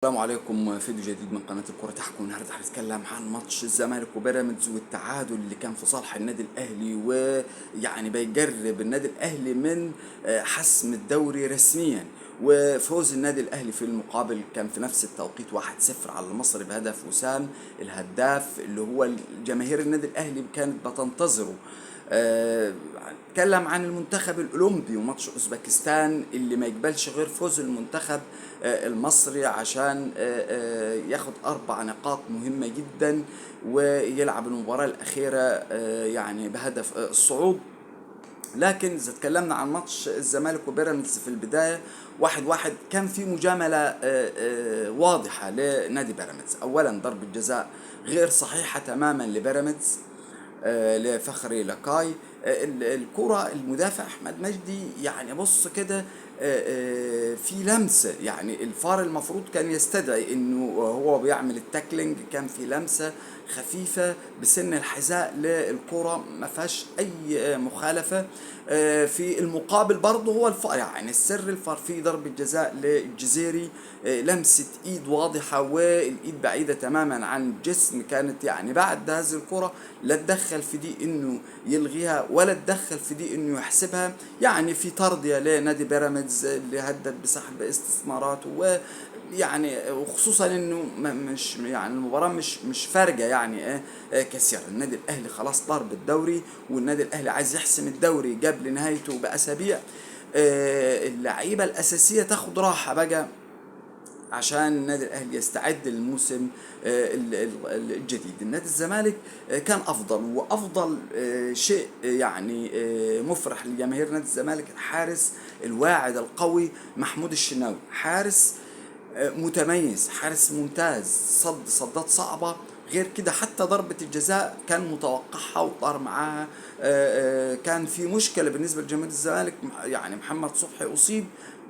السلام عليكم. فيديو جديد من قناة الكرة تحكم. النهارده هنتكلم عن ماتش الزمالك وبيراميدز والتعادل اللي كان في صالح النادي الاهلي، ويعني بيجرب النادي الاهلي من حسم الدوري رسميا. وفوز النادي الاهلي في المقابل كان في نفس التوقيت 1-0 على المصري بهدف وسام الهداف، اللي هو جماهير النادي الاهلي كانت بتنتظره. آه، اتكلم عن المنتخب الاولمبي وماتش اوزبكستان اللي ما يقبلش غير فوز المنتخب المصري عشان ياخد 4 نقاط مهمة جدا ويلعب المباراة الأخيرة يعني بهدف الصعود. لكن إذا اتكلمنا عن ماتش الزمالك وبيراميدز في البداية 1-1، كان في مجاملة واضحة لنادي بيراميدز. أولا ضربة جزاء غير صحيحة تماما لبيراميدز، لفخري لقاي. الكرة المدافع احمد مجدي يعني بص كده، في لمسة، يعني الفار المفروض كان يستدعي انه هو بيعمل التاكلينج، كان في لمسة خفيفة بسن الحذاء للكرة، ما فيهاش اي مخالفة. في المقابل برضه هو الفار، يعني السر الفار في ضربة جزاء للجزيري، لمسة ايد واضحة والايد بعيدة تماما عن الجسم، كانت يعني بعد هذه الكرة لا تدخل في دي انه يلغيها ولا تدخل في دي انه يحسبها. يعني في ترضية لنادي بيراميدز اللي هدد بسحب استثماراته، ويعني وخصوصا انه مش يعني المباراة مش فارقة يعني كثيرا. النادي الاهلي خلاص طار بالدوري، والنادي الاهلي عايز يحسم الدوري قبل نهايته باسابيع. اللعيبة الاساسية تاخد راحة بقى عشان النادي الاهلي يستعد للموسم الجديد. النادي الزمالك كان افضل، وافضل شيء يعني مفرح لجماهير نادي الزمالك الحارس الواعد القوي محمود الشناوي. حارس متميز، حارس ممتاز، صدات صعبة. غير كده حتى ضربة الجزاء كان متوقعها وطار معاها. كان في مشكلة بالنسبة لجماهير الزمالك، يعني محمد صبحي أصيب،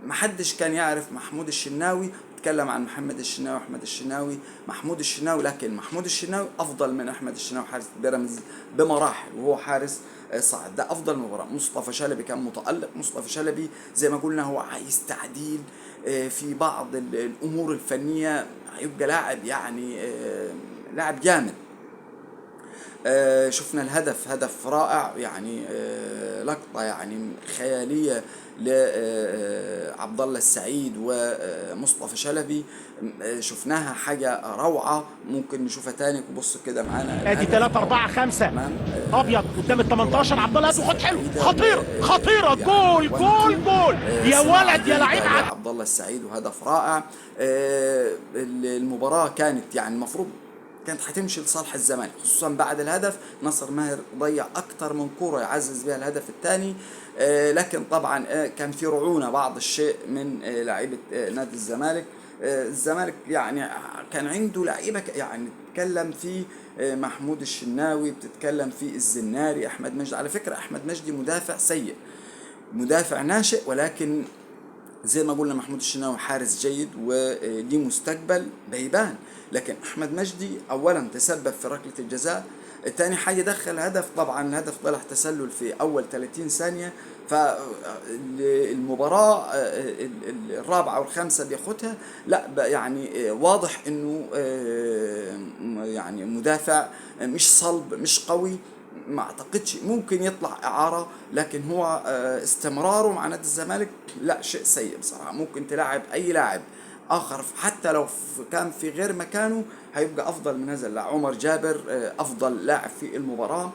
محدش كان يعرف محمود الشناوي. اتكلم عن محمد الشناوي، احمد الشناوي، محمود الشناوي، لكن محمود الشناوي افضل من احمد الشناوي حارس بيراميدز بمراحل، وهو حارس صعد. ده افضل مباراه. مصطفى شلبي كان متالق. مصطفى شلبي زي ما قلنا هو عايز تعديل في بعض الامور الفنيه، هيبقى لاعب يعني لاعب جامد. شفنا الهدف، هدف رائع يعني، لقطة يعني خيالية لعبد الله السعيد ومصطفى شلبي. شفناها حاجة روعة، ممكن نشوفها تاني. بص كده معانا ادي الهدف. 3 4 5 تمام. ابيض قدام ال طبعا 18. عبد الله وخد حلو، بعيدة خطيره خطيره، يعني جول 1 جول 2. جول يا صناعة ولد يا جيدة لعيب لعبد الله السعيد وهدف رائع. المباراة كانت يعني المفروض كانت هتمشي لصالح الزمالك، خصوصا بعد الهدف. ناصر ماهر ضيع اكتر من كرة يعزز بها الهدف الثاني. لكن طبعا كان في رعونة بعض الشيء من لعيبة نادي الزمالك. الزمالك يعني كان عنده لعيبة، يعني تتكلم في محمود الشناوي، بتتكلم في الزناري، احمد مجدي. على فكرة احمد مجدي مدافع سيء، مدافع ناشئ، ولكن زي ما قلنا محمود الشناوي حارس جيد وليه مستقبل بيبان. لكن احمد مجدي اولا تسبب في ركله الجزاء، تاني حاجه دخل هدف. طبعا الهدف طلع تسلل في اول 30 ثانيه. فالمباراه الرابعه والخامسه بياخدها، لا يعني واضح انه يعني مدافع مش صلب، مش قوي. ما اعتقدش ممكن يطلع اعاره، لكن هو استمراره مع نادي الزمالك لا، شيء سيء بصراحه. ممكن تلعب اي لاعب اخر حتى لو كان في غير مكانه هيبقى افضل من هذا اللاعب. عمر جابر افضل لاعب في المباراه.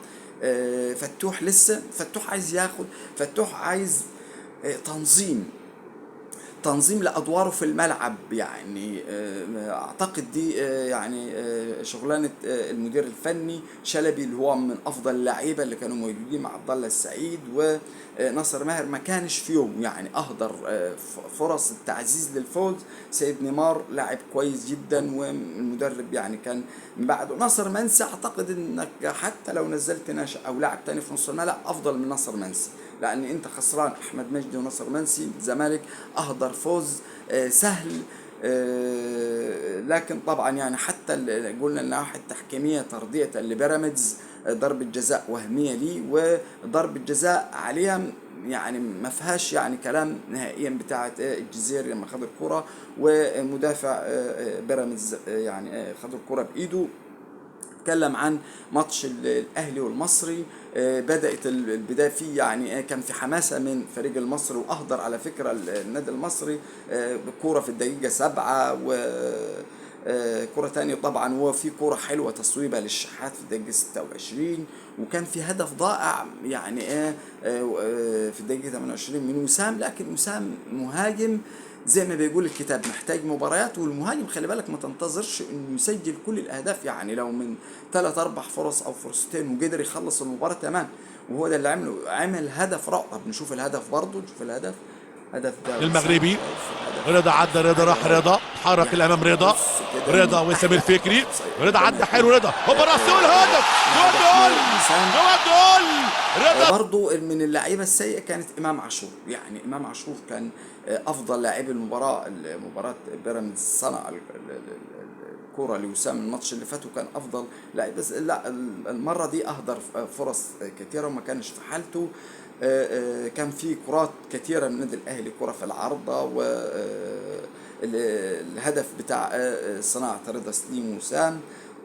فتوح لسه، فتوح عايز ياخد، فتوح عايز تنظيم لادواره في الملعب. يعني اعتقد دي يعني شغلانه المدير الفني شلبي، اللي هو من افضل اللعيبه اللي كانوا موجودين مع عبد الله السعيد وناصر ماهر. ما كانش فيهم يعني اهدر فرص التعزيز للفوز. سيد نيمار لاعب كويس جدا، والمدرب يعني كان من بعده. ناصر منسي اعتقد انك حتى لو نزلت ناشئ او لاعب تاني في نص الملعب افضل من ناصر منسي، لان انت خسران احمد مجدي وناصر منسي. الزمالك اهدر فوز سهل. لكن طبعا يعني حتى قلنا النواحي التحكيميه ترضيه لبيراميدز، ضربه جزاء وهميه ليه، وضربه جزاء عليها يعني ما فيهاش يعني كلام نهائيا بتاعه الجزيري لما خد الكرة ومدافع بيراميدز يعني خد الكرة بايده. اتكلم عن ماتش الاهلي والمصري. بدات البدايه فيه يعني كان في حماسه من فريق المصري، واهدر على فكره النادي المصري بكوره في الدقيقه 7 و كرة تانية طبعا، وفي كرة حلوة تصويبة للشحات في الدقيقة 26، وكان في هدف ضائع يعني في الدقيقة 28 من وسام. لكن وسام مهاجم زي ما بيقول الكتاب محتاج مباريات، والمهاجم خلي بالك ما تنتظرش انه يسجل كل الاهداف، يعني لو من 3 4 فرص او فرصتين وقدر يخلص المباراة تمام، وهو ده اللي عمله. عمل هدف رائع. طب نشوف الهدف برضه، نشوف الهدف. هدف ده وسام المغربي الهدف رضا عدى، رضا حاجة راح، روعة. رضا حرك يعني الامام، رضا بص كده رضا من وسام احلى الفكري، اهداف رضا ربما عدى حلو، يكون رضا هوبا راسول هدف، جول هدف جول لوسام. جول جول رضا. برضو من اللعيبه السيئه كانت امام عاشور. يعني امام عاشور كان افضل لاعب المباراه، مباراه بيراميدز. صنع الكرة لوسام الماتش اللي فات وكان افضل لاعب، بس لا المره دي اهدر فرص كثيره وما كانش في حالته. كان في كرات كثيره من النادي الاهلي، كره في العارضه، و الهدف بتاع صناعه رضا سليم وسام.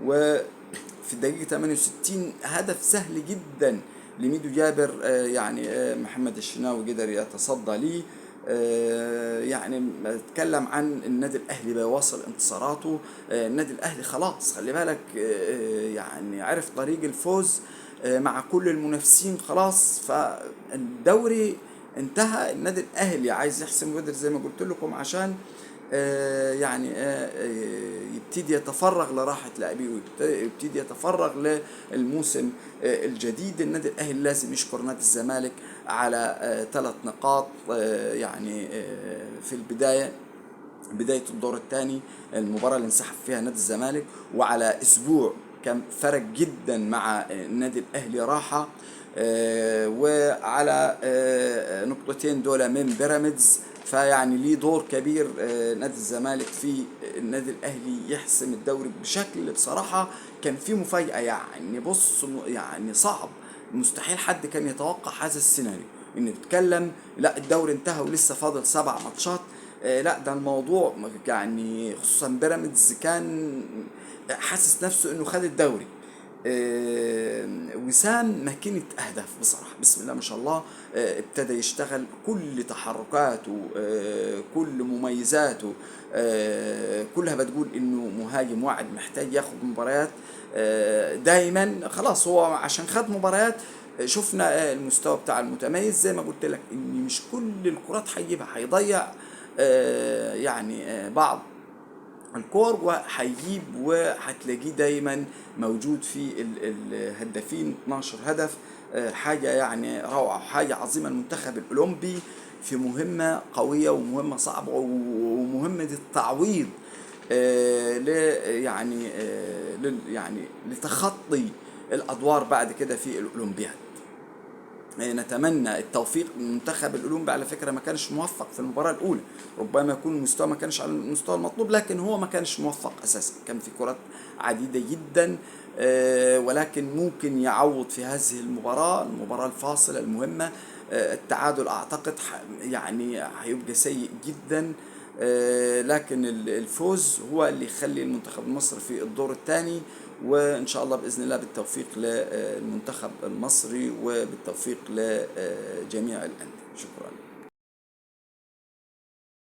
وفي الدقيقه 68 هدف سهل جدا لميدو جابر، يعني محمد الشناوي قدر يتصدى ليه. يعني اتكلم عن النادي الاهلي بيواصل انتصاراته. النادي الاهلي خلاص خلي بالك يعني عرف طريق الفوز مع كل المنافسين خلاص. فالدوري انتهى. النادي الاهلي عايز يحسم ويقدر زي ما قلت لكم عشان يعني يبتدي يتفرغ لراحة لاعبيه، ويبتدي يتفرغ للموسم الجديد. النادي الأهلي لازم يشكر نادي الزمالك على 3 نقاط يعني في بداية الدور الثاني، المباراة اللي انسحب فيها نادي الزمالك، وعلى أسبوع كان فرق جدا مع النادي الأهلي راحة، وعلى نقطتين دول من بيراميدز. فيعني ليه دور كبير نادي الزمالك في النادي الاهلي يحسم الدوري بشكل بصراحه كان في مفاجاه. يعني بص يعني صعب، مستحيل حد كان يتوقع هذا السيناريو، ان بتتكلم لا الدوري انتهى ولسه فاضل 7 ماتشات. لا ده الموضوع يعني خصوصا بيراميدز كان حاسس نفسه انه خد الدوري. وسام ماكينة أهداف بصراحة، بسم الله ما شاء الله. ابتدى يشتغل كل تحركاته، كل مميزاته كلها بتقول إنه مهاجم واعد محتاج ياخد مباريات دايما. خلاص هو عشان خد مباريات شفنا المستوى بتاع المتميز. زي ما قلت لك إن مش كل الكرات هيجيبها، هيضيع يعني بعض الكور وهيجيب، وهتلاقيه دايما موجود في الهدافين 12 هدف. حاجة يعني روعة، حاجة عظيمة. المنتخب الأولمبي في مهمة قوية ومهمة صعبة ومهمة التعويض يعني يعني لتخطي الأدوار بعد كده في الأولمبياد. نتمنى التوفيق للمنتخب الاولمبي. على فكره ما كانش موفق في المباراه الاولى، ربما يكون المستوى ما كانش على المستوى المطلوب، لكن هو ما كانش موفق اساسا. كان في كرات عديده جدا ولكن ممكن يعوض في هذه المباراه الفاصله المهمه. التعادل اعتقد يعني هيبقى سيء جدا، لكن الفوز هو اللي يخلي المنتخب المصري في الدور الثاني. وإن شاء الله بإذن الله بالتوفيق للمنتخب المصري وبالتوفيق لجميع الأندية. شكرا.